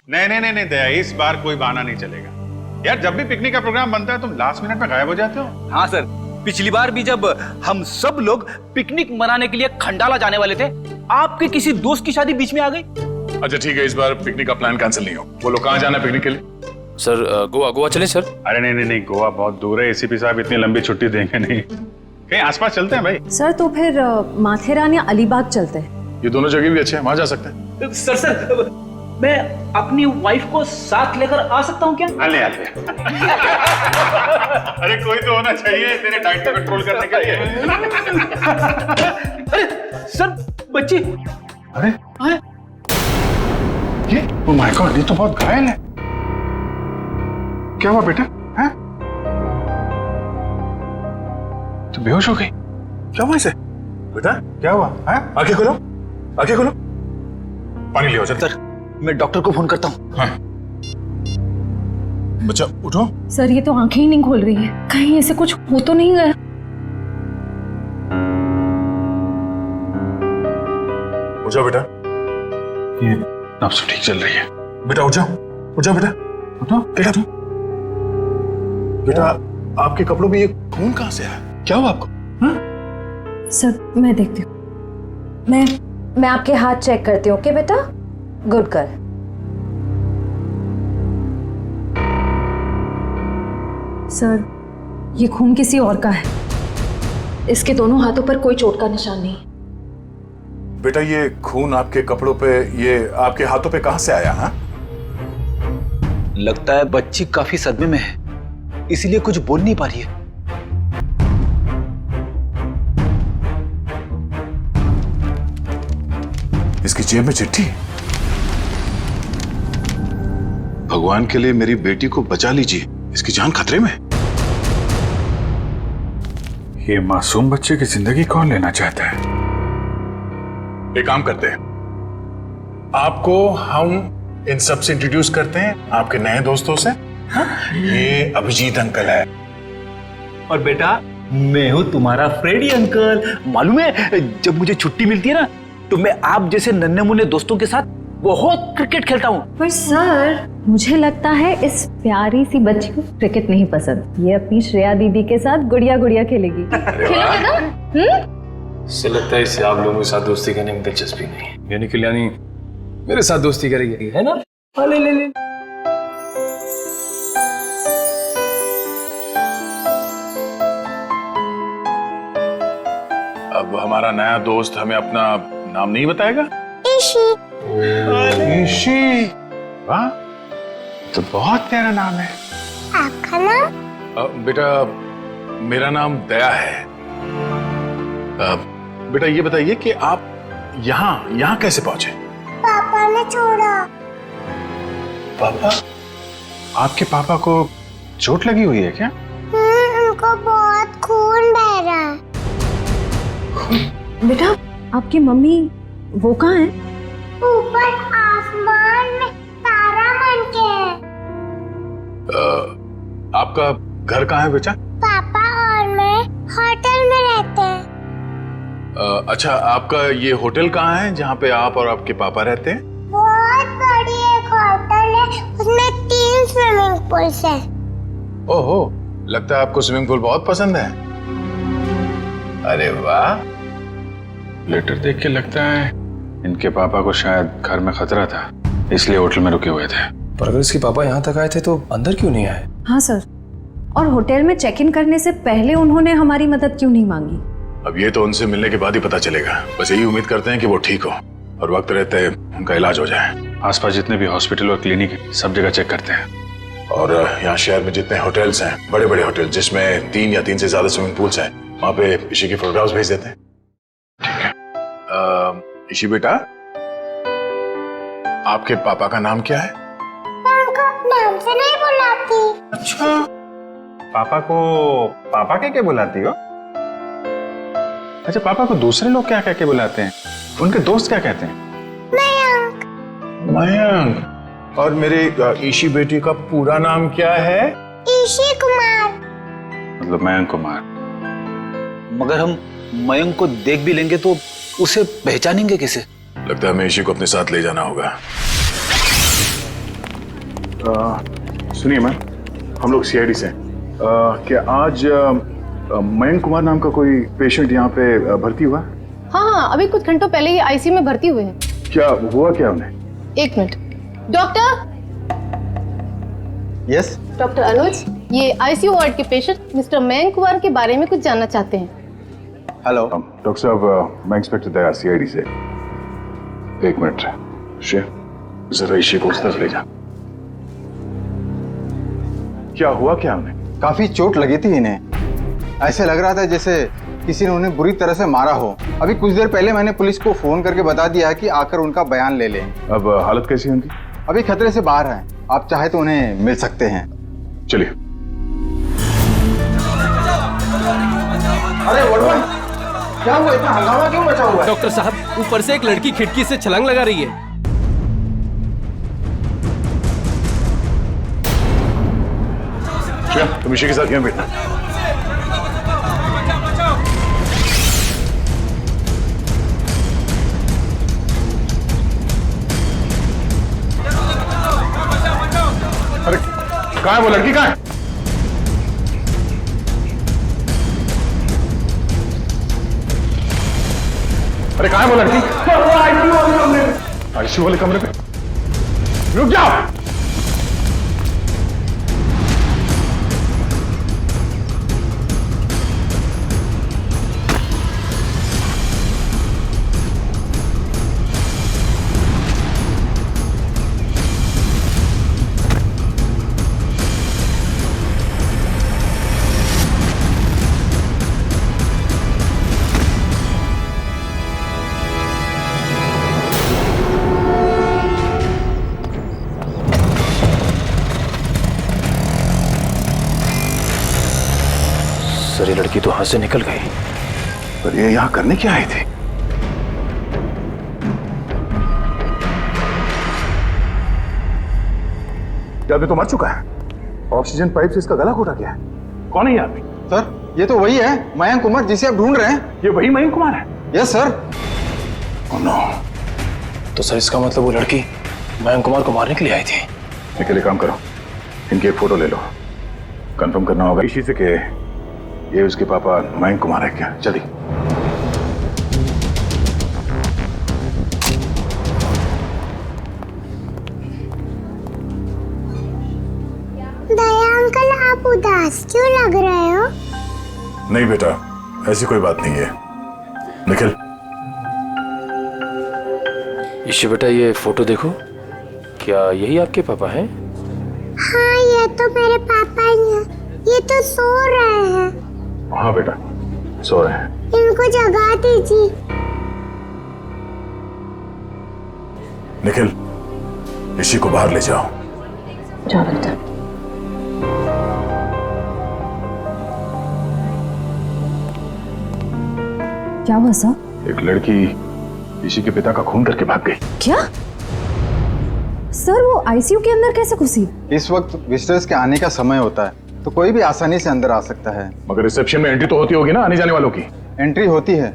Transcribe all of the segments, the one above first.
नहीं नहीं नहीं नहीं दया, इस बार कोई बहाना नहीं चलेगा यार। जब भी पिकनिक का प्रोग्राम बनता है तुम लास्ट मिनट में गायब हो जाते हो। हाँ सर, पिछली बार भी जब हम सब लोग पिकनिक मनाने के लिए खंडाला जाने वाले थे, आपके किसी दोस्त की शादी बीच में आ गई। अच्छा ठीक है, इस बार पिकनिक का प्लान कैंसिल नहीं हो। बोलो कहाँ जाना है पिकनिक के लिए? सर गोवा गोवा चले सर। अरे नहीं नहीं नहीं, गोवा बहुत दूर है, एसीपी साहब इतनी लंबी छुट्टी देंगे नहीं। कहीं आसपास चलते हैं भाई। सर तो फिर माथेरान या अलीबाग चलते हैं। ये दोनों जगह भी अच्छे हैं, वहां जा सकते हैं। सर मैं अपनी वाइफ को साथ लेकर आ सकता हूँ क्या? आले आले। अरे कोई तो होना चाहिए तेरे डाइट को कंट्रोल करने के लिए। अरे सर बच्ची। अरे ये ओ माय गॉड, ये तो बहुत घायल है। क्या हुआ बेटा? हैं? तो बेहोश हो गई? क्या हुआ इसे? बेटा क्या हुआ? हैं? आंखें खोलो, आंखें खोलो। पानी ले आओ जल्दी। सर मैं डॉक्टर को फोन करता हूँ। हाँ। बच्चा उठो। सर ये तो आंखें ही नहीं खोल रही है, कहीं ऐसे कुछ हो तो नहीं गया? उठ जाओ बेटा। ये नब्ज ठीक चल रही है। बेटा उठ जाओ, उठ जाओ बेटा। उठो बेटा तुम, बेटा आपके कपड़ों में ये खून कहाँ से आया? क्या हुआ आपको? सर मैं देखती हूँ। मैं आपके हाथ चेक करती हूँ। ओके बेटा, गुड गर्ल। सर ये खून किसी और का है, इसके दोनों हाथों पर कोई चोट का निशान नहीं। बेटा ये खून आपके कपड़ों पे, ये आपके हाथों पे कहाँ से आया? हाँ लगता है बच्ची काफी सदमे में है, इसीलिए कुछ बोल नहीं पा रही है। इसकी जेब में चिट्ठी। भगवान के लिए मेरी बेटी को बचा लीजिए, इसकी जान खतरे में। ये मासूम बच्चे की जिंदगी कौन लेना चाहता है? एक काम करते हैं, आपको हम इन सब से इंट्रोड्यूस करते हैं, आपके नए दोस्तों से। ये अभिजीत अंकल है। और बेटा मैं हूँ तुम्हारा फ्रेडी अंकल। मालूम है जब मुझे छुट्टी मिलती है ना, तो मैं आप जैसे नन्हे मुन्ने दोस्तों के साथ बहुत क्रिकेट खेलता हूँ। पर सर मुझे लगता है इस प्यारी सी बच्ची को क्रिकेट नहीं पसंद, ये अपनी श्रेया दीदी के साथ गुड़िया गुड़िया खेलेगी। खेलोगे ना? इससे लगता है इसे आप लोगों के साथ दोस्ती करने में दिलचस्पी नहीं है, यानी कल्याणी मेरे साथ दोस्ती करेगी, है ना? ले ले ले। अब हमारा नया दोस्त हमें अपना नाम नहीं बताएगा? ईशी। वाह, तो बहुत प्यारा नाम है। आपका नाम? बेटा मेरा नाम दया है। बेटा ये बताइए कि आप यहाँ कैसे पहुंचे? पापा ने छोड़ा। पापा? आपके पापा को चोट लगी हुई है क्या? उनको बहुत खून बह रहा है। बेटा आपकी मम्मी वो कहाँ है? ऊपर आसमान में तारा बन के है। आपका घर कहाँ है बेटा? पापा और मैं होटल में रहते हैं। अच्छा आपका ये होटल कहाँ है जहाँ पे आप और आपके पापा रहते हैं? बहुत बड़ी एक होटल है, उसमें 3 स्विमिंग पूल्स हैं। ओहो, लगता है आपको स्विमिंग पूल बहुत पसंद है। अरे वाह। लेटर देख के लगता है इनके पापा को शायद घर में खतरा था, इसलिए होटल में रुके हुए थे। पर अगर इसके पापा यहाँ तक आए थे तो अंदर क्यों नहीं आए? हाँ सर, और होटल में चेक इन करने से पहले उन्होंने हमारी मदद क्यों नहीं मांगी? अब ये तो उनसे मिलने के बाद ही पता चलेगा। बस यही उम्मीद करते हैं कि वो ठीक हो और वक्त रहते उनका इलाज हो जाए। आसपास जितने भी हॉस्पिटल और क्लिनिक है सब जगह चेक करते हैं। और यहाँ शहर में जितने होटल्स हैं, बड़े बड़े होटल जिसमें 3 या 3 से ज्यादा स्विमिंग पूल्स हैं, वहां पे ईशी की फोटोग्राफ्स भेज देते हैं। ठीक है। ईशी बेटा, आपके पापा का नाम क्या है? उनको नाम से नहीं बुलाती। अच्छा, पापा को पापा कह के बुलाती हो? अच्छा, पापा को दूसरे लोग क्या कह के बुलाते हैं? उनके दोस्त क्या कहते हैं? मयंक। मयंक। और मेरे ईशी बेटी का पूरा नाम क्या है? ईशी कुमार। मतलब मयंक कुमार। मगर हम मयंक को देख भी लेंगे तो उसे पहचानेंगे कैसे? लगता है हमें ईशी को अपने साथ ले जाना होगा। सुनिए मैम, हम लोग सीआईडी से हैं। क्या आज मयंक कुमार नाम का कोई पेशेंट यहाँ पे भर्ती हुआ? हाँ, अभी कुछ घंटों पहले ही आईसीयू में भर्ती हुए हैं। क्या हुआ क्या उन्हें? एक मिनट। डॉक्टर। यस। डॉक्टर अनुज, ये आईसीयू वार्ड के पेशेंट मिस्टर मयंक कुमार के बारे में कुछ जानना चाहते हैं। हेलो डॉक्टर साहब, मैं इंस्पेक्टर दया सीआईडी से। एक मिनट श्रेया, जरा ऋषि को उस तरफ ले जा। क्या हुआ क्या उन्हें? काफी चोट लगी थी इन्हें। ऐसे लग रहा था जैसे किसी ने उन्हें बुरी तरह से मारा हो। अभी कुछ देर पहले मैंने पुलिस को फोन करके बता दिया कि आकर उनका बयान ले लें। अब हालत कैसी है उनकी? अभी खतरे से बाहर है, आप चाहे तो उन्हें मिल सकते हैं। चलिए। अरे वर्मन, क्या हुआ? इतना हंगामा क्यों मचा हुआ है? डॉक्टर साहब, ऊपर से एक लड़की खिड़की से छलांग लगा रही है। श्रेया, तुम ऋषि के साथ यहाँ बैठना। अरे कहाँ है वो लड़की? कहाँ है? अरे कहाँ है वो लड़की? आईसीयू वाले कमरे पे। रुक जाओ। सर, ये लड़की तो हाथ से निकल गई। पर ये यहाँ करने क्या आए थे? क्या आदमी तो मर चुका है। ऑक्सीजन पाइप से इसका गला घोटा गया है। कौन है ये आदमी? सर, ये तो वही है मयंक कुमार जिसे आप ढूंढ रहे हैं। ये वही मयंक कुमार है? Yes sir. Oh no. तो सर, इसका मतलब वो लड़की मयंक कुमार को मारने के लिए आई थी। इसके लिए काम करो, इनकी एक फोटो ले लो। कंफर्म करना होगा इसी से कि ये उसके पापा मयंक कुमार है क्या। जल्दी। दया अंकल, आप उदास क्यों लग रहे हो? नहीं बेटा, ऐसी कोई बात नहीं है। निखिल, ईशी बेटा, ये फोटो देखो। क्या यही आपके पापा हैं? हाँ, ये तो मेरे पापा ही हैं। ये तो सो रहे हैं। हाँ बेटा, सो रहे हैं। इनको जगा दीजिए। निखिल, ऋषि को बाहर ले जाओ। जाओ बेटा। क्या हुआ सर? एक लड़की ऋषि के पिता का खून करके भाग गई। क्या सर, वो आईसीयू के अंदर कैसे घुसी? इस वक्त विजिटर्स के आने का समय होता है, तो कोई भी आसानी से अंदर आ सकता है। मगर रिसेप्शन में एंट्री तो होती होगी ना आने जाने वालों की? एंट्री होती है,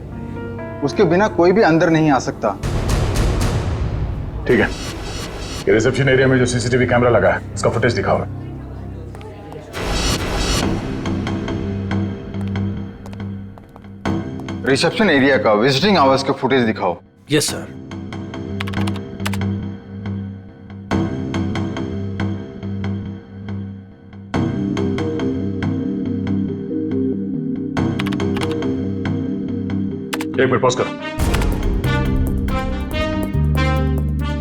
उसके बिना कोई भी अंदर नहीं आ सकता। ठीक है, ये रिसेप्शन एरिया में जो सीसीटीवी कैमरा लगा है उसका फुटेज दिखाओ। रिसेप्शन एरिया का विजिटिंग आवर्स का फुटेज दिखाओ। Yes sir. एक मिनट पॉज करो।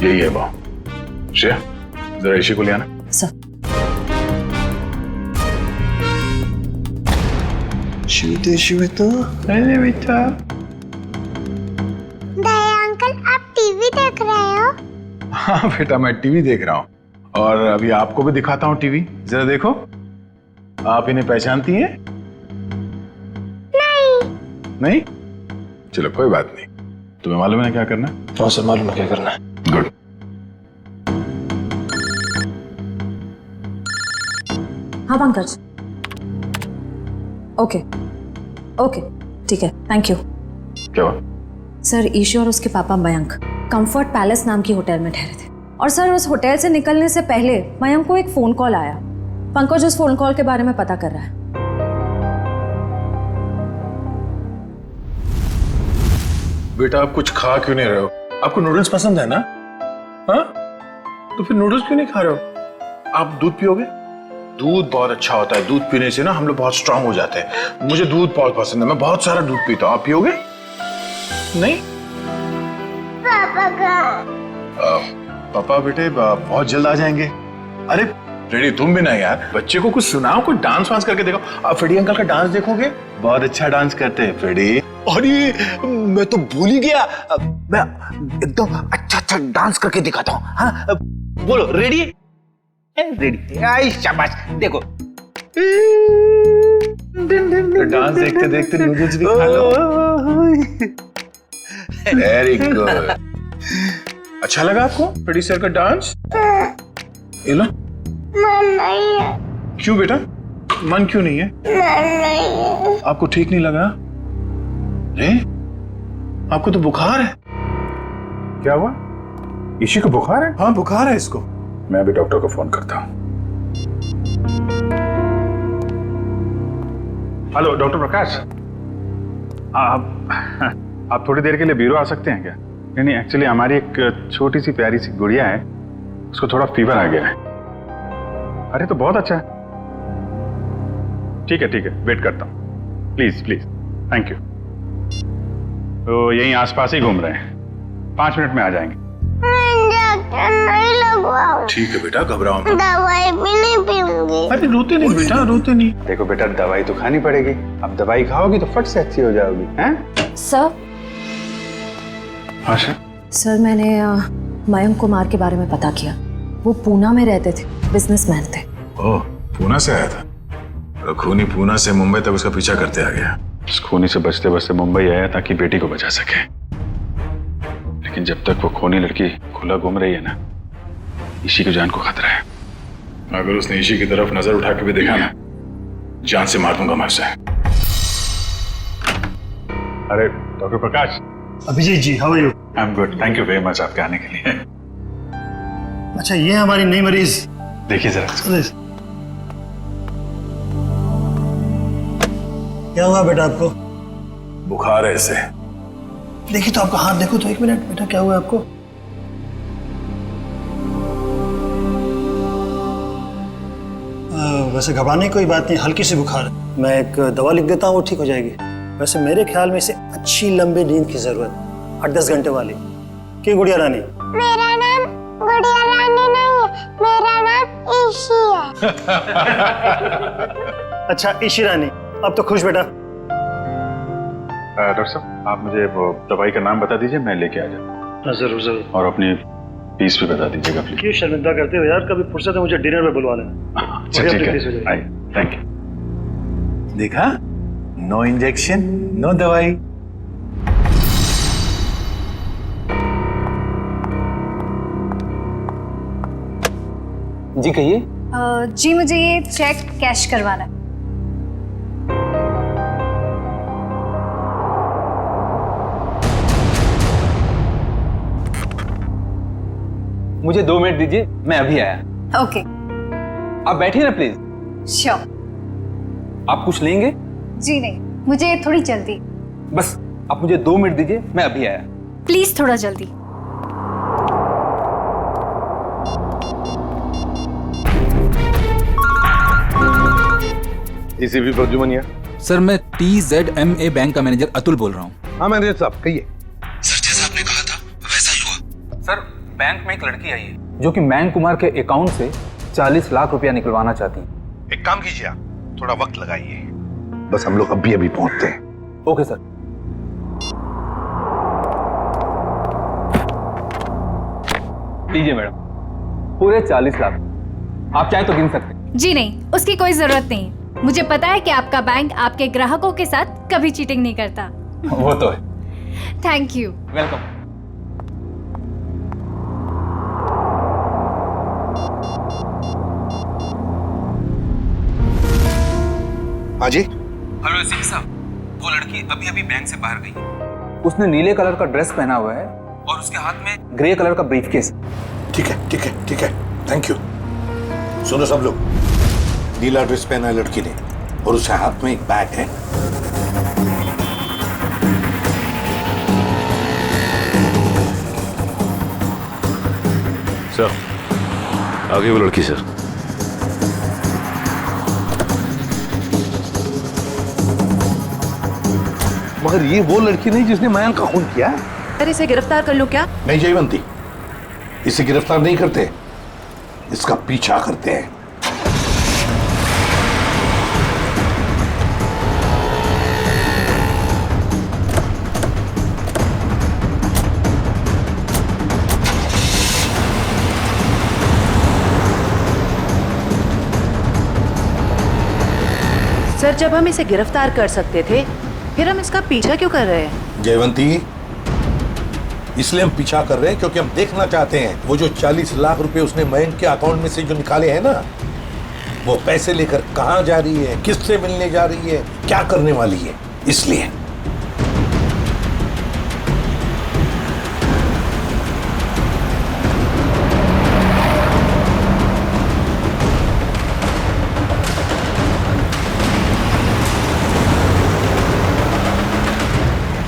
यही है वो। श्रेया, जरा ऋषि को ले आना। सर। अरे बेटा। दया अंकल, आप टीवी देख रहे हो? हाँ बेटा, मैं टीवी देख रहा हूँ और अभी आपको भी दिखाता हूँ टीवी। जरा देखो, आप इन्हें पहचानती हैं? नहीं? चलो कोई बात नहीं। तुम्हें मालूम है क्या करना है? हाँ सर, मालूम है क्या करना है। गुड। हाँ पंकज। ओके ओके, ठीक है, थैंक यू। क्या हुआ? सर, ईशी और उसके पापा मयंक कंफर्ट पैलेस नाम की होटल में ठहरे थे और सर उस होटल से निकलने से पहले मयंक को एक फ़ोन कॉल आया। पंकज उस फ़ोन कॉल के बारे में पता कर रहा है। बेटा आप कुछ खा क्यों नहीं रहे हो? आपको नूडल्स पसंद है ना? हाँ, तो फिर नूडल्स क्यों नहीं खा रहे हो? आप दूध पियोगे? दूध बहुत अच्छा होता है। दूध पीने से ना हम लोग बहुत स्ट्रांग हो जाते हैं। मुझे दूध बहुत पसंद है, मैं बहुत सारा दूध पीता हूँ। आप पियोगे? नहीं? पापा कहाँ? पापा बेटे बहुत जल्द आ जाएंगे। अरे फ्रेडी तुम भी ना यार, बच्चे को कुछ सुनाओ, कुछ डांस वांस करके देखो। आप फ्रेडी अंकल का डांस देखोगे, बहुत अच्छा डांस करते हैं फ्रेडी। अरे मैं तो भूल ही गया, मैं एकदम अच्छा डांस करके दिखाता हूँ। हाँ बोलो, रेडी? रेडी, आई शाबाश, देखो। डांस देखते देखते नूडल्स भी खा लो। Very good. अच्छा लगा आपको फ्रेडी सर का डांस? ये लो। मन नहीं है। क्यों बेटा, मन क्यों नहीं है? मन नहीं है। आपको ठीक नहीं लगा? रे, आपको तो बुखार है। क्या हुआ? इसी को बुखार है? हाँ बुखार है इसको। मैं अभी डॉक्टर को फोन करता हूँ। हेलो डॉक्टर प्रकाश, आप थोड़ी देर के लिए ब्यूरो आ सकते हैं क्या? नहीं एक्चुअली हमारी एक छोटी सी प्यारी सी गुड़िया है, उसको थोड़ा फीवर आ गया है। अरे तो बहुत अच्छा है। ठीक है वेट करता हूँ, प्लीज प्लीज, थैंक यू। तो यहीं आसपास ही घूम रहे हैं, 5 मिनट में आ जाएंगे। इंजेक्शन नहीं लगवाओ। ठीक है बेटा, घबराओ मत। दवाई भी नहीं पीऊंगी। अरे रोते नहीं बेटा, रोते नहीं। देखो बेटा, दवाई तो खानी पड़ेगी। अब दवाई खाओगी तो फट से अच्छी हो जाओगी। हैं? सर। हाँ सर मैंने मयंक कुमार के बारे में पता किया। वो पूना में रहते थे, बिजनेसमैन थे। ओह, पूना से आया था? और खूनी पूना से मुंबई तक उसका पीछा करते आ गया। उस खूनी से बचते बचते मुंबई आया ताकि बेटी को बचा सके, लेकिन जब तक वो खूनी लड़की खुला घूम रही है ना, ईशी की जान को खतरा है। अगर उसने ईशी की तरफ नजर उठा के भी देखा ना, जान से मार दूंगा मैं उसे। अरे doctor Prakash. Abhijeet ji, how are you? I am good, thank you very much आपके आने के लिए। अच्छा, ये हमारी नई मरीज। देखिए जरा। क्या हुआ बेटा आपको? बुखार है इसे। देखिए तो आपका हाथ देखो तो, 1 मिनट बेटा, क्या हुआ आपको? वैसे घबराने की कोई बात नहीं, हल्की सी बुखार है। मैं एक दवा लिख देता हूँ, वो ठीक हो जाएगी। वैसे मेरे ख्याल में इसे अच्छी लंबी नींद की जरूरत, 8-10 घंटे वाली। क्यों गुड़िया रानी? मेरा नाम गुड़िया रानी नहीं है, मेरा नाम ईशी है। अच्छा ईशी रानी, अब तो खुश बेटा। डॉक्टर साहब, आप मुझे वो दवाई का नाम बता दीजिए, मैं लेके आ जाऊँ। जरूर जरूर। और अपनी फीस भी बता दीजिएगा प्लीज। क्यों शर्मिंदा करते हो यार, कभी फुर्सत है मुझे डिनर में बुलवा लेना। अच्छा ठीक है, आइए, थैंक यू। देखा, नो इंजेक्शन नो दवाई। जी कहिए। जी मुझे ये चेक कैश करवाना है। मुझे 2 मिनट दीजिए, मैं अभी आया। ओके। आप बैठिए ना प्लीज। श्योर। आप कुछ लेंगे? जी नहीं, मुझे थोड़ी जल्दी। बस आप मुझे 2 मिनट दीजिए, मैं अभी आया। प्लीज थोड़ा जल्दी। एसीपी प्रद्युमन। सर मैं TZMA बैंक का मैनेजर अतुल बोल रहा हूँ। हाँ मैनेजर साहब कहिए। सर जैसा आपने कहा था वैसा ही हुआ। सर बैंक में एक लड़की आई है जो कि मयंक कुमार के अकाउंट से 40 लाख रुपया निकलवाना चाहती है। एक काम कीजिए, आप थोड़ा वक्त लगाइए, बस हम लोग अभी अभी पहुंचते हैं। Okay sir. लीजिए मैडम, पूरे 40 लाख। आप चाहे तो गिन सकते हैं। जी नहीं, उसकी कोई जरूरत नहीं। मुझे पता है कि आपका बैंक आपके ग्राहकों के साथ कभी चीटिंग नहीं करता। वो तो है। Thank you. वेलकम। हाँ जी। हेलो एसीपी साहब, वो लड़की अभी अभी बैंक से बाहर गई। उसने नीले कलर का ड्रेस पहना हुआ है और उसके हाथ में ग्रे कलर का ब्रीफकेस। ठीक है ठीक है ठीक है, थैंक यू। सुनो सब लोग, नीला ड्रेस पहना है लड़की ने और उसके हाथ में एक बैग है। सर आगे वो लड़की सर। मगर ये वो लड़की नहीं जिसने मयंक का खून किया। सर इसे गिरफ्तार कर लो क्या? नहीं जयवंती, इसे गिरफ्तार नहीं करते, इसका पीछा करते हैं। सर जब हम इसे गिरफ्तार कर सकते थे फिर हम इसका पीछा क्यों कर रहे हैं? जयवंती, इसलिए हम पीछा कर रहे हैं क्योंकि हम देखना चाहते हैं वो जो 40 लाख रुपए उसने मयंक के अकाउंट में से जो निकाले हैं ना, वो पैसे लेकर कहां जा रही है, किससे मिलने जा रही है, क्या करने वाली है, इसलिए।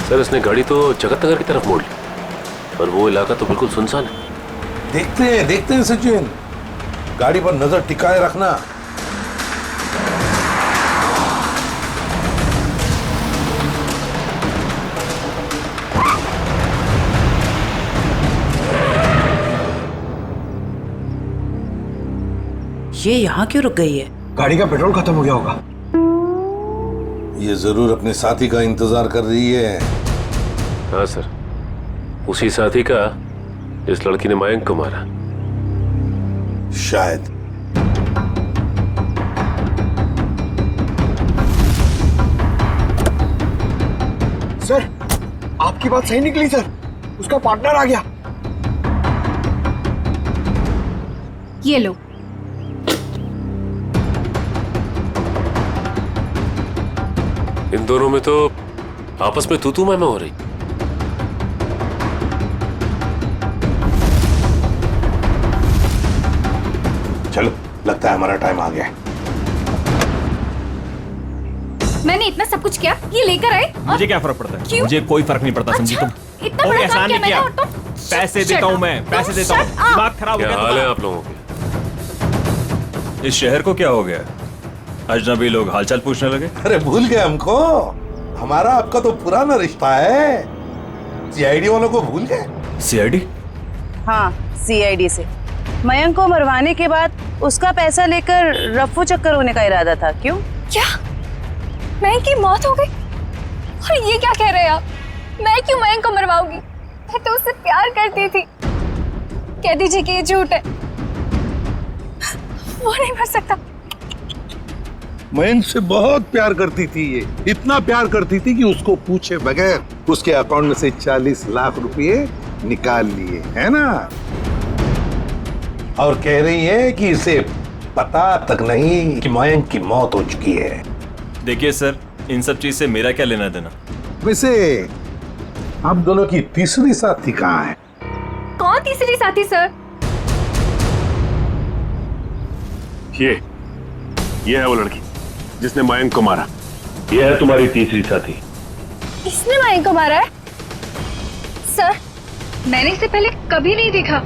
सर इसने गाड़ी तो जगत नगर की तरफ मोड़ ली और वो इलाका तो बिल्कुल सुनसान है। देखते हैं सचिन, गाड़ी पर नजर टिकाए रखना। ये यहाँ क्यों रुक गई है? गाड़ी का पेट्रोल खत्म हो गया होगा। ये जरूर अपने साथी का इंतजार कर रही है। हाँ सर, उसी साथी का इस लड़की ने मयंक को मारा। शायद। सर आपकी बात सही निकली सर, उसका पार्टनर आ गया। ये लो। इन दोनों में तो आपस में तू मैं हो रही। चलो, लगता है हमारा टाइम आ गया है। मैंने इतना सब कुछ किया, ये लेकर आए। मुझे क्या फर्क पड़ता है? क्यों? मुझे कोई फर्क नहीं पड़ता। समझी तुम? इतना बड़ा काम किया मैंने और तुम? पैसे देता हूँ मैं, पैसे देता हूँ। दिमाग खराब हो क्या गया हाल है आप लोगों के? इस शहर को क्या हो गया? अजनबी लोग हालचाल पूछने लगे। अरे भूल गए हमको? हमारा आपका तो पुराना रिश्ता है। सीआईडी वालों को भूल गए? सीआईडी? हाँ सीआईडी से। मयंक को मरवाने के बाद उसका पैसा लेकर रफू चक्कर होने का इरादा था। क्यों? क्या मयंक की मौत हो गई? और ये क्या कह रहे हैं आप? मैं क्यों मयंक को मरवाऊंगी? मैं तो उससे प्यार करती थी। कह दीजिए कि ये झूठ है। वो नहीं मर सकता। मयंक से बहुत प्यार करती थी ये, इतना प्यार करती थी कि उसको पूछे बगैर उसके अकाउंट में से 40 लाख रुपए निकाल लिए, है ना? और कह रही है कि इसे पता तक नहीं कि मयंक की मौत हो चुकी है। देखिए सर, इन सब चीज से मेरा क्या लेना देना? वैसे आप दोनों की तीसरी साथी कहाँ है? कौन तीसरी साथी सर? ये है वो लड़की जिसने मयंक को मारा। ये है तुम्हारी तीसरी साथी। इसने मयंक को मारा है? सर मैंने इसे पहले कभी नहीं देखा।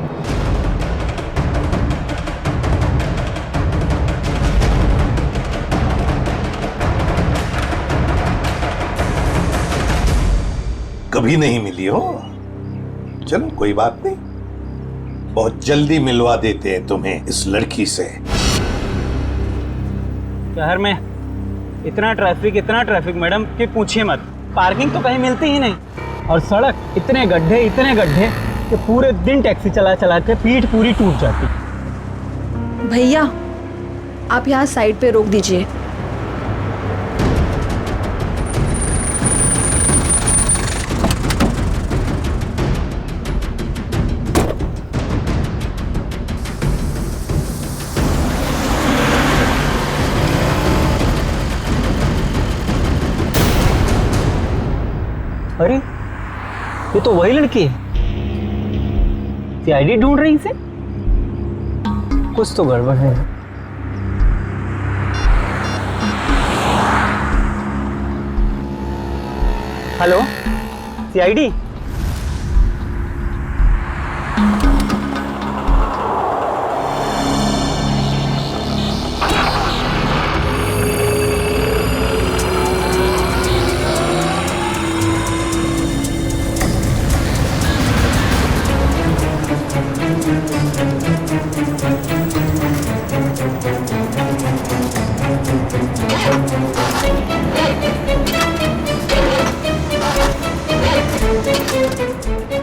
कभी नहीं मिली हो? चलो कोई बात नहीं, बहुत जल्दी मिलवा देते हैं तुम्हें इस लड़की से। शहर में इतना ट्रैफिक मैडम कि पूछिए मत। पार्किंग तो कहीं मिलती ही नहीं, और सड़क इतने गड्ढे कि पूरे दिन टैक्सी चला के पीठ पूरी टूट जाती। भैया आप यहाँ साइड पे रोक दीजिए। अरे ये तो वही लड़की है। सीआईडी ढूंढ रही इसे। कुछ तो गड़बड़ है। Hello, CID?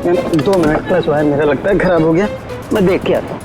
Ma'am 2 minute plus wire मेरा लगता है खराब हो गया, मैं देख के आता हूँ।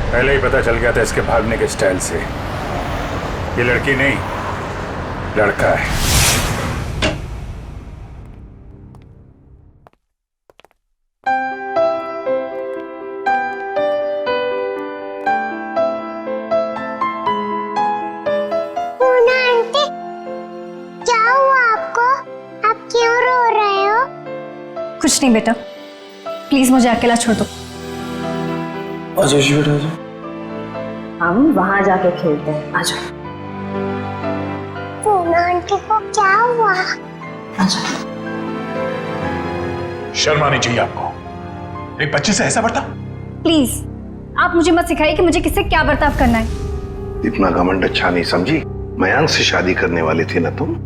पहले ही पता चल गया था इसके भागने के स्टाइल से। ये लड़की नहीं, लड़का है। पूना आंटी, क्या हुआ आपको? आप क्यों रो रहे हो? कुछ नहीं बेटा, प्लीज मुझे अकेला छोड़ दो। आजा जी बेटा आजा। हम वहां जाके खेलते हैं, आ जाओ। पूना आंटी को क्या हुआ? शर्म आनी चाहिए आपको, एक बच्चे से ऐसा बर्ताव। प्लीज आप मुझे मत सिखाइए कि मुझे किससे क्या बर्ताव करना है। इतना घमंड अच्छा नहीं समझी। मयांक से शादी करने वाली थी ना तुम?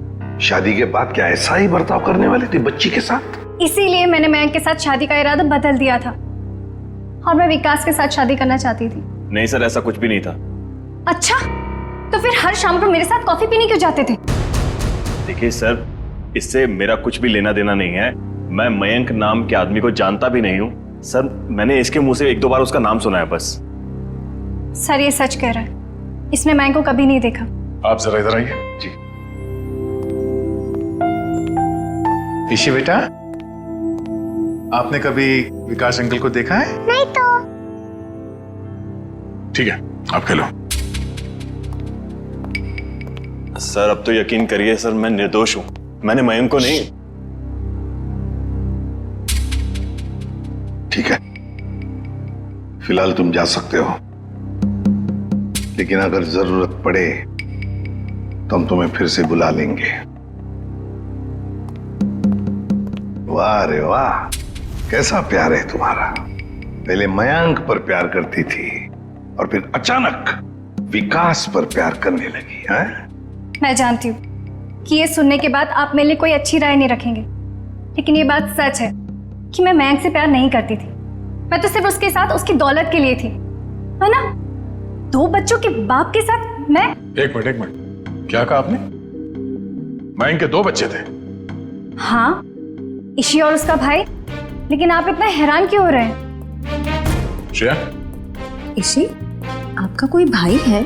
शादी के बाद क्या ऐसा ही बर्ताव करने वाली थी बच्ची के साथ? इसीलिए मैंने मयंक के साथ शादी का इरादा बदल दिया था और मैं विकास के साथ शादी करना चाहती थी। नहीं सर, ऐसा कुछ भी नहीं था। अच्छा, तो फिर हर शाम को मेरे साथ कॉफी पीने क्यों जाते थे? देखिए सर, इससे मेरा कुछ भी लेना देना नहीं है। मैं मयंक नाम के आदमी को जानता भी नहीं हूँ सर। मैंने इसके मुंह से 1-2 बार उसका नाम सुना है बस। सर ये सच कह रहा है, इसने मयंक को कभी नहीं देखा। आप जरा इधर आइए। जी ईशी बेटा, आपने कभी विकास अंकल को देखा है? नहीं तो। ठीक है, आप खेलो। सर अब तो यकीन करिए सर, मैं निर्दोष हूं। मैंने मयंक को नहीं। ठीक है, फिलहाल तुम जा सकते हो, लेकिन अगर जरूरत पड़े तो हम तुम्हें फिर से बुला लेंगे। वाह रे वाह, कैसा प्यार है तुम्हारा। पहले मयंक पर प्यार करती थी और फिर अचानक विकास पर प्यार करने लगी है। मैं जानती हूँ कि ये सुनने के बाद आप मेरे लिए कोई अच्छी राय नहीं रखेंगे, लेकिन ये बात सच है कि मैं मयंक से प्यार नहीं करती थी। मैं तो सिर्फ उसके साथ उसकी दौलत के लिए थी, है ना। 2 बच्चों के बाप के साथ मैं। एक मिनट, क्या कहा आपने? मयंक के 2 बच्चे थे? हाँ, ईशी और उसका भाई। लेकिन आप इतना हैरान क्यों हो रहे हैं? श्रेया, ईशी, आपका कोई भाई है?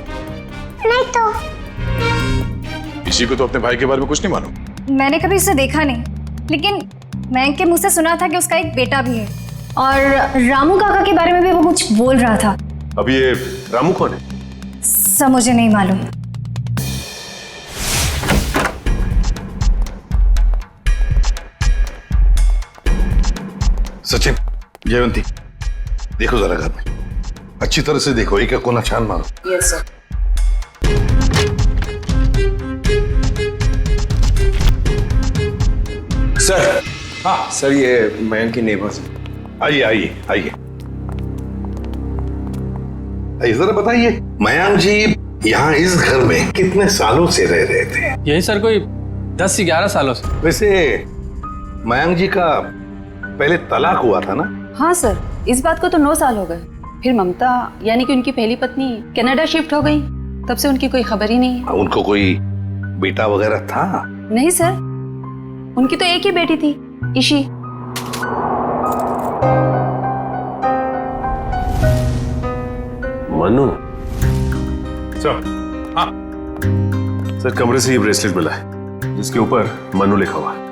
नहीं तो। इसी को तो अपने भाई के बारे में कुछ नहीं मालूम। मैंने कभी उसे देखा नहीं, लेकिन मयंक के मुंह से सुना था कि उसका एक बेटा भी है, और रामू काका के बारे में भी वो कुछ बोल रहा था। अब ये रामू कौन है? सब मुझे नहीं मालूम। सचिन, जयवंती, देखो जरा घर में अच्छी तरह से देखो, एक कोना छान मारो। Yes sir. सर। हाँ सर, ये मयंक की नेबर्स। आइए आइए आइए आइए, जरा बताइए मयंक जी यहाँ इस घर में कितने सालों से रह रहे थे? यही सर कोई 10 से 11 सालों से। वैसे मयंक जी का पहले तलाक हुआ था ना? हाँ सर, इस बात को तो 9 साल हो गए। फिर ममता यानी कि उनकी पहली पत्नी कनाडा शिफ्ट हो गई, तब से उनकी कोई खबर ही नहीं है। उनको कोई बेटा वगैरह था? नहीं सर, उनकी तो एक ही बेटी थी, ईशी। मनु सर। हाँ सर, कमरे से ये ब्रेसलेट मिला है जिसके ऊपर मनु लिखा हुआ है।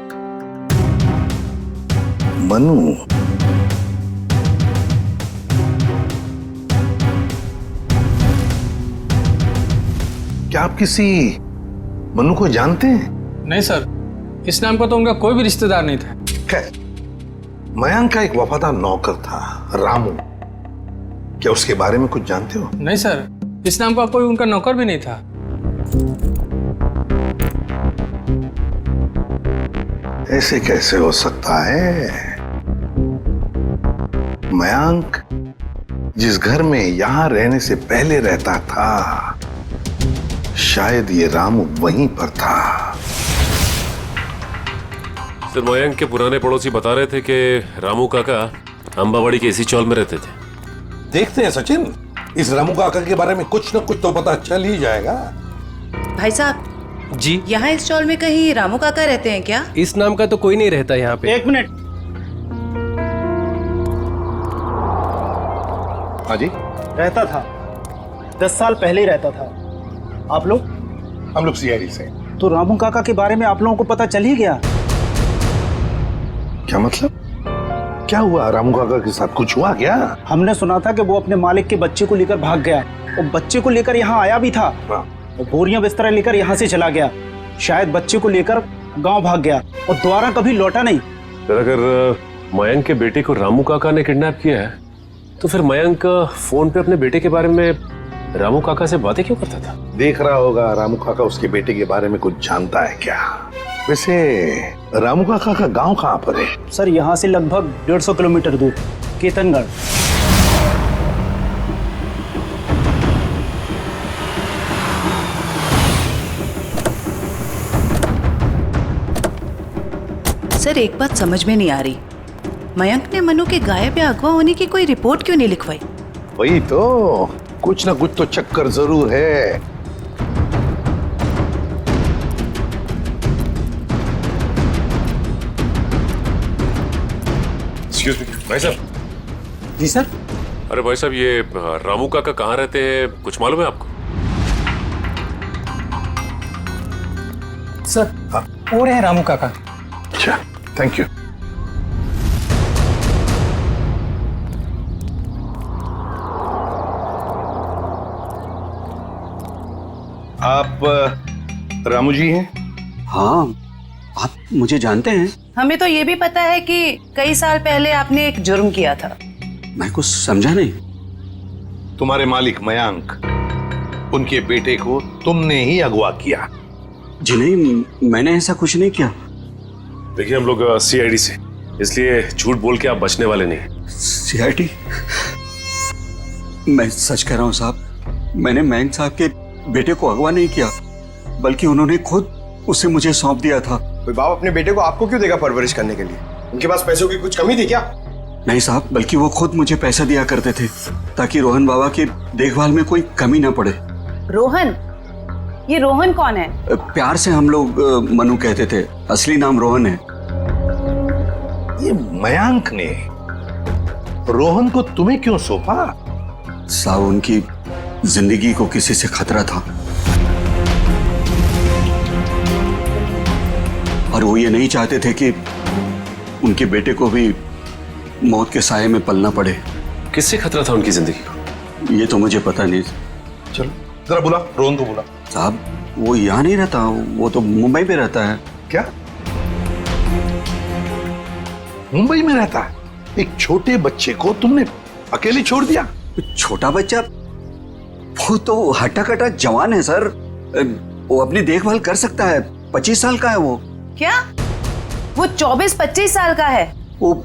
मनु? क्या आप किसी मनु को जानते हैं? नहीं सर, इस नाम का तो उनका कोई भी रिश्तेदार नहीं था। खैर, मयंक का एक वफादार नौकर था रामू, क्या उसके बारे में कुछ जानते हो? नहीं सर, इस नाम का कोई उनका नौकर भी नहीं था। ऐसे कैसे हो सकता है? मयंक जिस घर में यहां रहने से पहले रहता था, शायद ये रामू वहीं पर था। सर, मयंक के पुराने पड़ोसी बता रहे थे कि रामू काका अंबावाड़ी के इसी चौल में रहते थे। देखते हैं सचिन, इस रामू काका के बारे में कुछ न कुछ तो पता चल ही जाएगा। भाई साहब जी, यहाँ इस चौल में कहीं रामू काका रहते हैं क्या? इस नाम का तो कोई नहीं रहता यहाँ पे। 1 मिनट। हाँ जी, रहता था, 10 साल पहले ही रहता था। आप लोग? हम लोग सीआईडी से। तो रामू काका के बारे में आप लोगों को पता चल ही गया? क्या मतलब? क्या हुआ रामू काका के साथ? कुछ हुआ क्या? हमने सुना था कि वो अपने मालिक के बच्चे को लेकर भाग गया, और बच्चे को लेकर यहाँ आया भी था, और बोरियां बिस्तर लेकर यहाँ से चला गया। शायद बच्चे को लेकर गांव भाग गया और दोबारा कभी लौटा नहीं। सर, अगर मयंक के बेटे को रामू काका ने किडनैप किया है, तो फिर मयंक फोन पे अपने बेटे के बारे में रामू काका से बातें क्यों करता था? देख रहा होगा रामू काका उसके बेटे के बारे में कुछ जानता है क्या? वैसे रामू काका का गांव कहाँ पर है? सर, यहाँ से लगभग 150 किलोमीटर दूर, केतनगढ़। सर, एक बात समझ में नहीं आ रही, मयंक ने मनु के गायब या अगवा होने की कोई रिपोर्ट क्यों नहीं लिखवाई? वही तो, कुछ ना कुछ तो चक्कर जरूर है। एक्सक्यूज मी भाई साहब। जी सर। अरे भाई साहब, ये रामू काका कहाँ रहते हैं, कुछ मालूम है आपको? सर, वो रहे रामू काका। अच्छा, थैंक यू। आप रामू जी हैं? हाँ, आप मुझे जानते हैं? हमें तो ये भी पता है कि कई साल पहले आपने एक जुर्म किया था। मैं कुछ समझा नहीं। तुम्हारे मालिक मयंक, उनके बेटे को तुमने ही अगवा किया। जी नहीं, मैंने ऐसा कुछ नहीं किया। देखिए, हम लोग सीआईडी से इसलिए झूठ बोल के आप बचने वाले नहीं। सीआईडी, मैं सच कह रहा हूं साहब, मैंने मयंक साहब के बेटे को अगवा नहीं किया, बल्कि उन्होंने खुद उसे मुझे सौंप दिया था। कोई बाप अपने बेटे को आपको क्यों देगा परवरिश करने के लिए? उनके पास पैसों की कुछ कमी थी क्या? नहीं साहब, बल्कि वो खुद मुझे पैसा दिया करते थे ताकि रोहन बाबा की देखभाल में कोई कमी ना पड़े। रोहन? ये रोहन कौन है? प्यार से हम लोग मनु कहते थे, असली नाम रोहन है। ये मयंक ने रोहन को तुम्हें क्यों सौंपा? साहब, उनकी जिंदगी को किसी से खतरा था और वो ये नहीं चाहते थे कि उनके बेटे को भी मौत के साये में पलना पड़े। किससे खतरा था उनकी जिंदगी को? ये तो मुझे पता नहीं। चलो जरा बुला, रोहन को बुला। साहब, वो यहाँ नहीं रहता, वो तो मुंबई पे रहता है। क्या मुंबई में रहता है? एक छोटे बच्चे को तुमने अकेले छोड़ दिया? छोटा बच्चा? वो तो हट्टा कट्टा जवान है सर, वो अपनी देखभाल कर सकता है। 25 साल का है वो। क्या? वो 24-25 साल का है? वो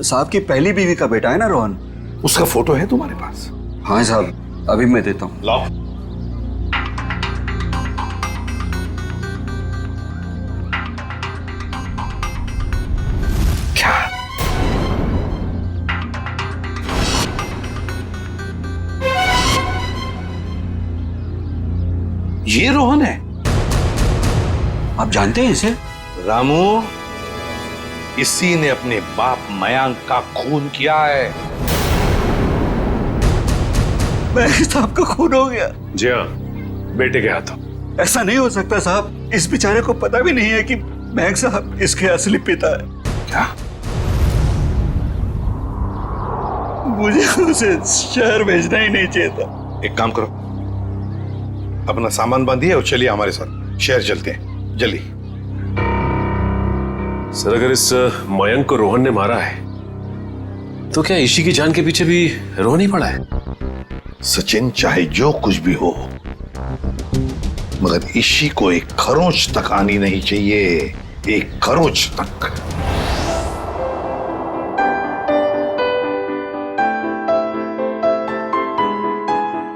साहब की पहली बीवी का बेटा है ना रोहन। उसका फोटो है तुम्हारे पास? हाँ साहब, अभी मैं देता हूँ। लाओ। क्या? ये रोहन है? आप जानते हैं इसे? रामू, इसी ने अपने बाप मयंक का खून किया है। मयंक साहब का खून हो गया? जी हाँ, बेटे के हाथों। ऐसा नहीं हो सकता साहब, इस बेचारे को पता भी नहीं है कि मयंक साहब इसके असली पिता है। क्या? मुझे उसे शहर भेजना ही नहीं चाहिए था। एक काम करो, अपना सामान बांधिए और चलिए हमारे साथ, शहर चलते हैं, जल्दी। सर, अगर इस मयंक को रोहन ने मारा है तो क्या ईशी की जान के पीछे भी रोहन ही पड़ा है? सचिन, चाहे जो कुछ भी हो, मगर ईशी को एक खरोंच तक आनी नहीं चाहिए, एक खरोंच तक।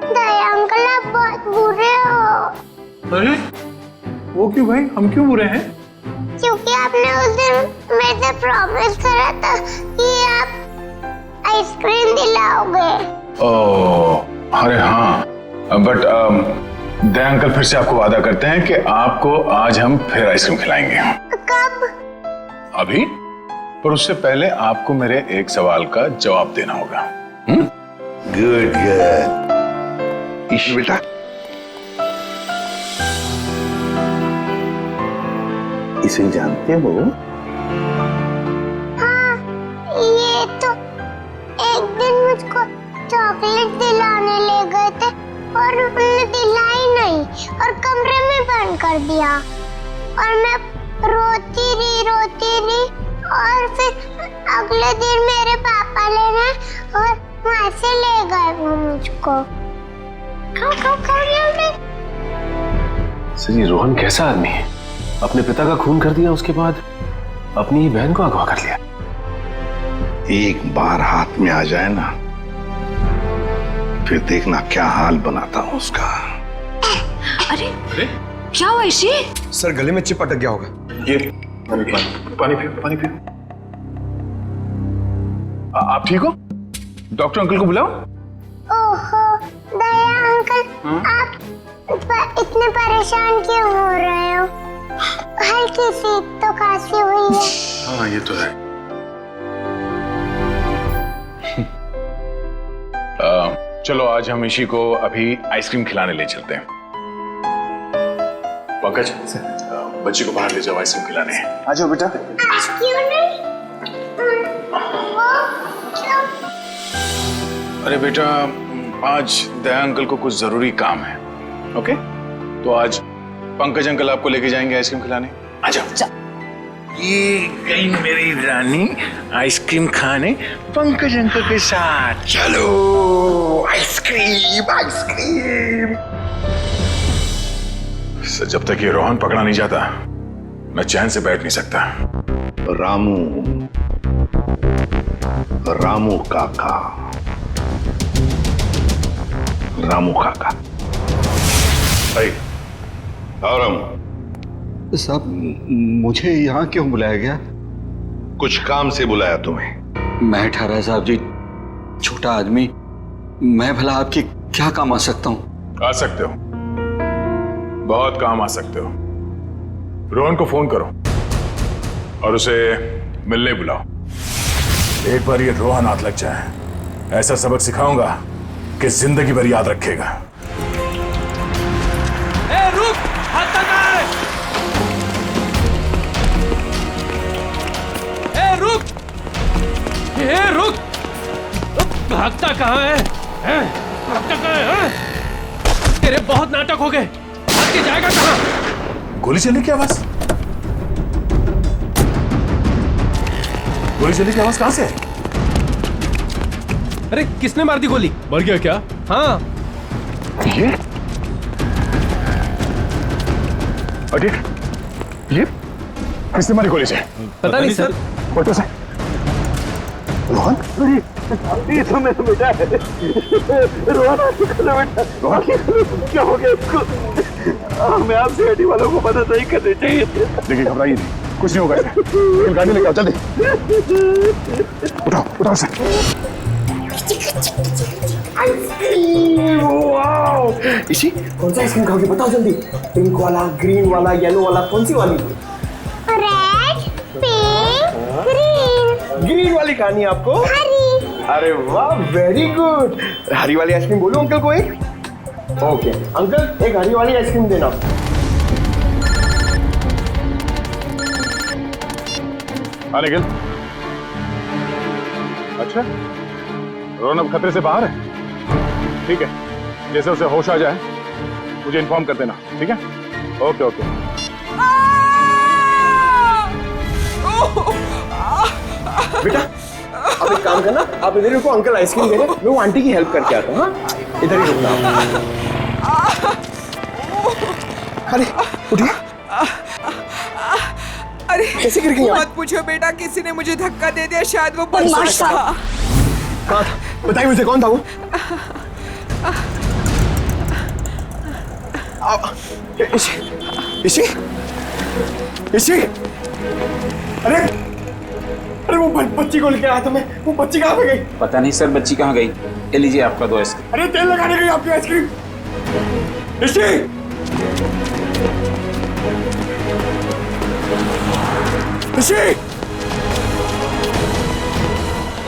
दया अंकल, आप बहुत बुरे हो। अरे वो क्यों भाई, हम क्यों बुरे हैं? क्योंकि आपने उस दिन मेरे से प्रॉमिस करा था कि आप आइसक्रीम दिलाओगे। ओह, अरे हाँ, बट दया अंकल फिर से आपको वादा करते हैं कि आपको आज हम फिर आइसक्रीम खिलाएंगे। कब? अभी, पर उससे पहले आपको मेरे एक सवाल का जवाब देना होगा। Good good. ईशी बेटा, इसे जानते हो? हाँ, ये तो एक दिन मुझको चॉकलेट दिलाने ले गए थे और उन्होंने दिलाई नहीं और कमरे में बंद कर दिया और मैं रोती रही और फिर अगले दिन मेरे पापा लेने और वहां से ले गए वो मुझको। खाओ सर, ये रोहन कैसा आदमी है? अपने पिता का खून कर दिया, उसके बाद अपनी ही बहन को अगवा कर लिया। एक बार हाथ में आ जाए ना, फिर देखना क्या हाल बनाता हूं उसका। अरे क्या हुआ ईशी? सर, गले में चिप अटक गया होगा। ये पानी पियो। आप ठीक हो? डॉक्टर अंकल को बुलाओ। ओहो दया अंकल, आप इतने परेशान क्यों हो रहे हो? हल्की सी तो खांसी हुई है। हाँ, ये तो है। चलो आज हम ईशी को अभी आइसक्रीम खिलाने ले चलते हैं। पंकज, बच्ची को बाहर ले जाओ, आइसक्रीम खिलाने हैं। आ जाओ बेटा। क्यों नहीं? वो क्यों? अरे बेटा, आज दया अंकल को कुछ जरूरी काम है। ओके, तो आज पंकज अंकल आपको लेके जाएंगे आइसक्रीम खिलाने। आ जाओ। ये गई मेरी रानी आइसक्रीम खाने पंकज अंकल के साथ। चलो आइसक्रीम। सर, जब तक ये रोहन पकड़ा नहीं जाता, मैं चैन से बैठ नहीं सकता। रामू, रामू काका, रामू काका। और साहब, मुझे यहाँ क्यों बुलाया गया? कुछ काम से बुलाया तुम्हें। मैं ठहरा साहब जी, छोटा आदमी, मैं भला आपकी क्या काम आ सकता हूँ? आ सकते हो, बहुत काम आ सकते हो। रोहन को फोन करो और उसे मिलने बुलाओ। एक बार ये रोहन हाथ लग जाए, ऐसा सबक सिखाऊंगा कि जिंदगी भर याद रखेगा। ए, रुक! हाथ लगा! ए, रुक! रुक! भागता कहाँ है? भागता कहाँ है? तेरे बहुत नाटक हो गए, भाग के जाएगा कहाँ? गोली चलने की आवाज, गोली चलने की आवाज कहां से है? अरे किसने मार दी गोली? मर गया क्या? हाँ। ये किसने मारी गोली से? पता नहीं सर। फोटो से। रोहन? ये तो मैं बेटा रोहन बेटा, क्या हो गया इसको? हमें आपसे गाड़ी वालों को मदद नहीं करनी चाहिए। देखिए, घबराइए नहीं, कुछ नहीं होगा इसे। गाड़ी लेकर आओ जल्दी। उठाओ उठाओ सर। इसी कौन सा आइसक्रीम खाओगे बताओ जल्दी। पिंक वाला, ग्रीन वाला, येलो वाला, कौन सी वाली? Red, pink, green. ग्रीन वाली खानी है आपको? हरी। अरे वाह, वेरी गुड। हरी वाली आइसक्रीम बोलो अंकल को एक। ओके अंकल, एक हरी वाली आइसक्रीम देना। हाँ निखिल। अच्छा, रोहन अब खतरे से बाहर है। ठीक है, जैसे उसे होश आ जाए मुझे इन्फॉर्म कर देना, ठीक है? Okay okay. बेटा आप एक काम करना, आप इधर रुको, अंकल आइसक्रीम दे रहे हैं, मैं वो आंटी की हेल्प करके आता हूँ। हाँ, इधर ही रुकना। अरे उठिए। अरे कैसे गिर गई? मत पूछो बेटा, किसी ने मुझे धक्का दे दिया, शायद वो बदमाश था। कहाँ था? बताइए मुझे, कौन था वो? इसी अरे अरे वो बच्ची को लेके आया था मैं, वो बच्ची कहाँ पे गई? पता नहीं सर, बच्ची कहाँ गई। ये लीजिए आपका 2 आइसक्रीम। अरे तेल लगाने गई आपकी आइसक्रीम। इसी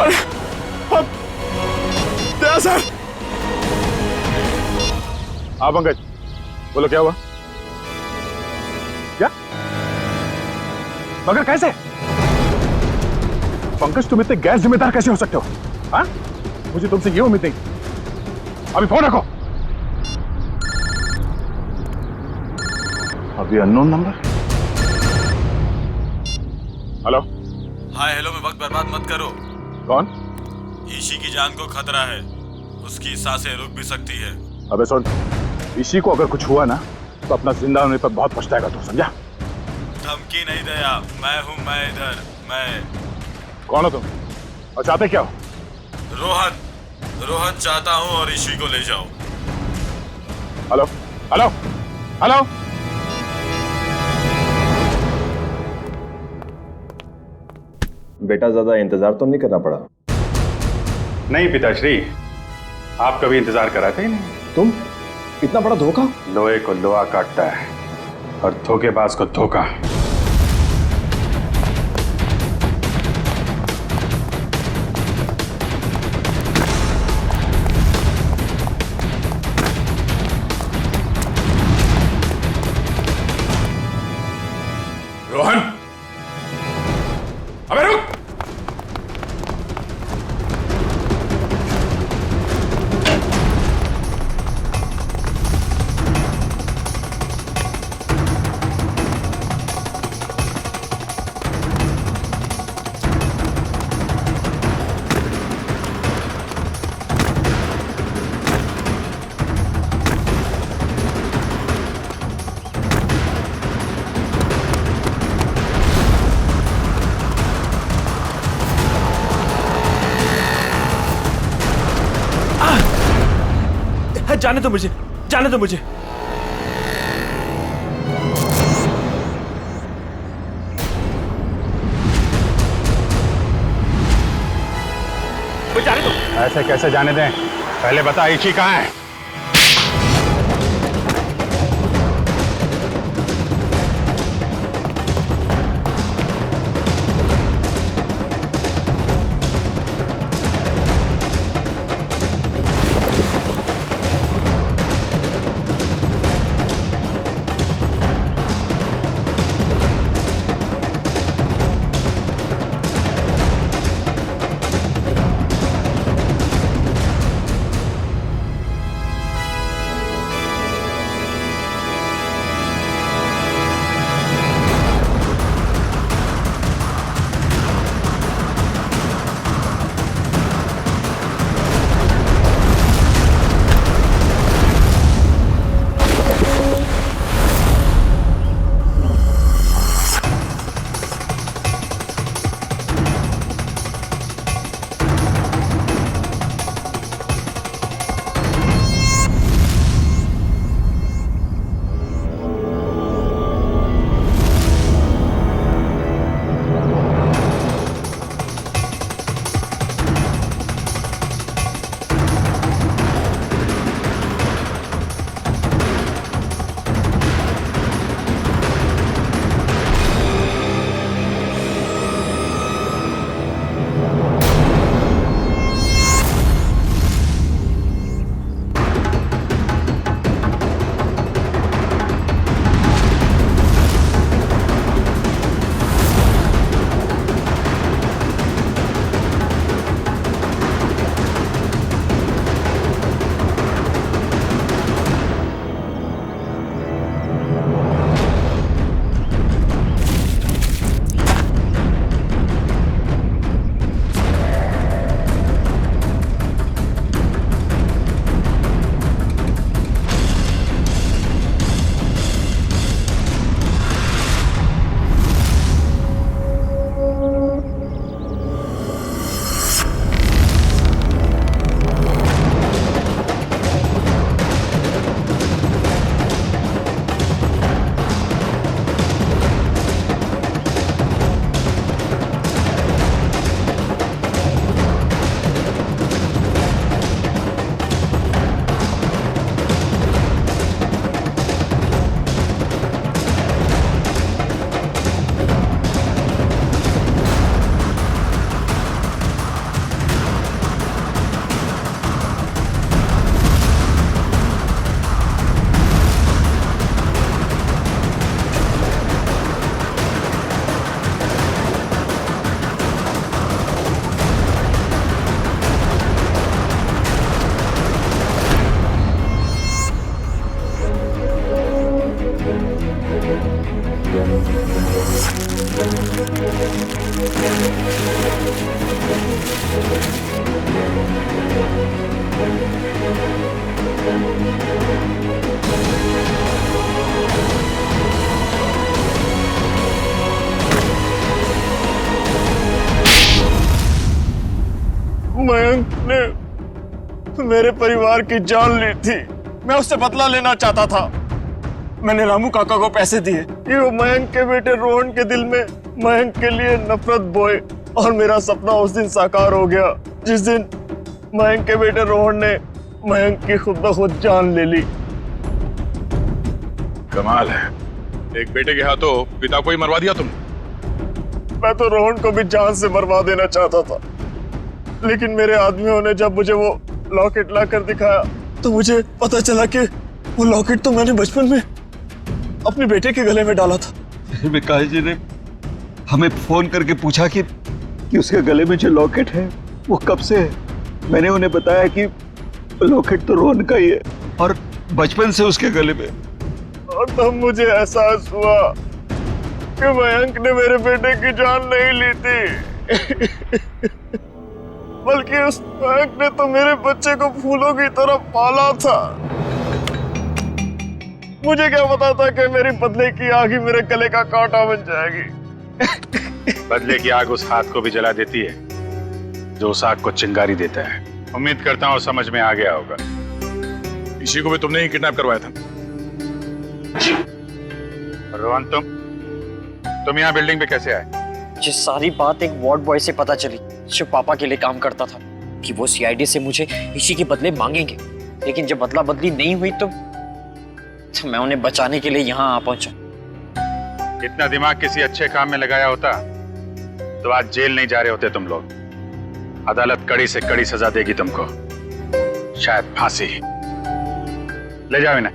अरे सर। हाँ पंकज, बोलो क्या हुआ? क्या? मगर कैसे? पंकज, तुम इतने गैर जिम्मेदार कैसे हो सकते हो? हाँ? मुझे तुमसे ये उम्मीद नहीं। अभी फोन रखो। अभी unknown number. Hello. Hi hello में वक्त बर्बाद मत करो। कौन? ईशी की जान को खतरा है, उसकी सांसें रुक भी सकती है। अबे सुन, ईशी को अगर कुछ हुआ ना तो अपना जिंदा होने पर बहुत पछताएगा तू, समझा? धमकी नहीं दया, मैं हूं, मैं इधर, मैं। कौन हो तुम और चाहते क्या हो? रोहन चाहता हूं और ईशी को ले जाओ। Hello hello hello. बेटा, ज्यादा इंतजार तो नहीं करना पड़ा? नहीं पिताश्री, आप कभी इंतजार कराते ही नहीं। तुम इतना बड़ा धोखा? लोहे को लोहा काटता है और धोखेबाज को धोखा। रोहन, अबे रुक। जाने दो मुझे, जाने दो मुझे। जाने दो। ऐसे कैसे जाने दें? पहले बता इची कहाँ है? मयंक ने मेरे परिवार की जान ली थी। मैं उससे बदला लेना चाहता था। मैंने रामू काका को पैसे दिए कि वो मयंक के बेटे रोहन के दिल में मयंक के लिए नफरत बोए, और मेरा सपना उस दिन साकार हो गया जिस दिन मयंक के बेटे रोहन ने मयंक की खुद ब खुद जान ले ली। कमाल है, एक बेटे के हाथों पिता को ही मरवा दिया तुम। मैं तो रोहन को भी जान से मरवा देना चाहता था, लेकिन मेरे आदमियों ने जब मुझे वो लॉकेट लाकर दिखाया तो मुझे पता चला कि वो लॉकेट तो मैंने बचपन में अपने बेटे के गले में डाला था। विकास जी ने हमें फोन करके पूछा कि उसके गले में जो लॉकेट है वो कब से है। मैंने उन्हें बताया कि लॉकेट तो रोहन का ही है और बचपन से उसके गले में। और तब मुझे एहसास हुआ कि मयंक ने मेरे बेटे की जान नहीं ली थी बल्कि उस मयंक ने तो मेरे बच्चे को फूलों की तरह पाला था। मुझे क्या पता था कि मेरी बदले की आग ही मेरे गले का कांटा बन जाएगी। बदले की आग उस हाथ को भी जला देती है जो उस आग को चिंगारी देता है। उम्मीद करता हूँ समझ में आ गया होगा। इसी को भी तुमने ही किडनैप करवाया था। रोहन, तुम यहाँ बिल्डिंग पे कैसे आए? ये सारी बात एक वार्ड बॉय से पता चली जो पापा के लिए काम करता था, कि वो सीआईडी से मुझे इसी के बदले मांगेंगे। लेकिन जब बदला बदली नहीं हुई तो मैं उन्हें बचाने के लिए यहाँ आ पहुंचा। इतना दिमाग किसी अच्छे काम में लगाया होता तो आज जेल नहीं जा रहे होते तुम लोग। अदालत कड़ी से कड़ी सजा देगी तुमको, शायद फांसी। ले जाओ इन्हें।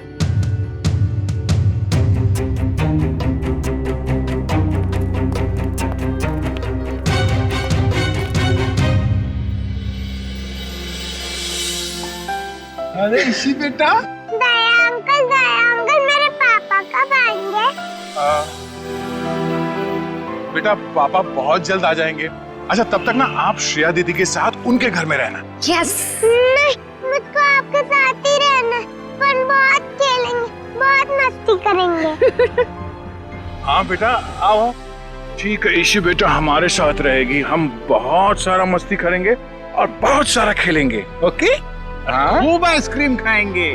अरे इसी बेटा, दया अंकल मेरे पापा कब आएंगे? बेटा पापा बहुत जल्द आ जाएंगे। अच्छा तब तक ना आप श्रेया दीदी के साथ उनके घर में रहना। यस। नहीं, मुझको आपके साथ ही रहना। पर बहुत खेलेंगे, बहुत मस्ती करेंगे। हाँ बेटा आओ। ठीक है ईशी बेटा हमारे साथ रहेगी, हम बहुत सारा मस्ती करेंगे और बहुत सारा खेलेंगे। ओके? खूब आइसक्रीम खाएंगे।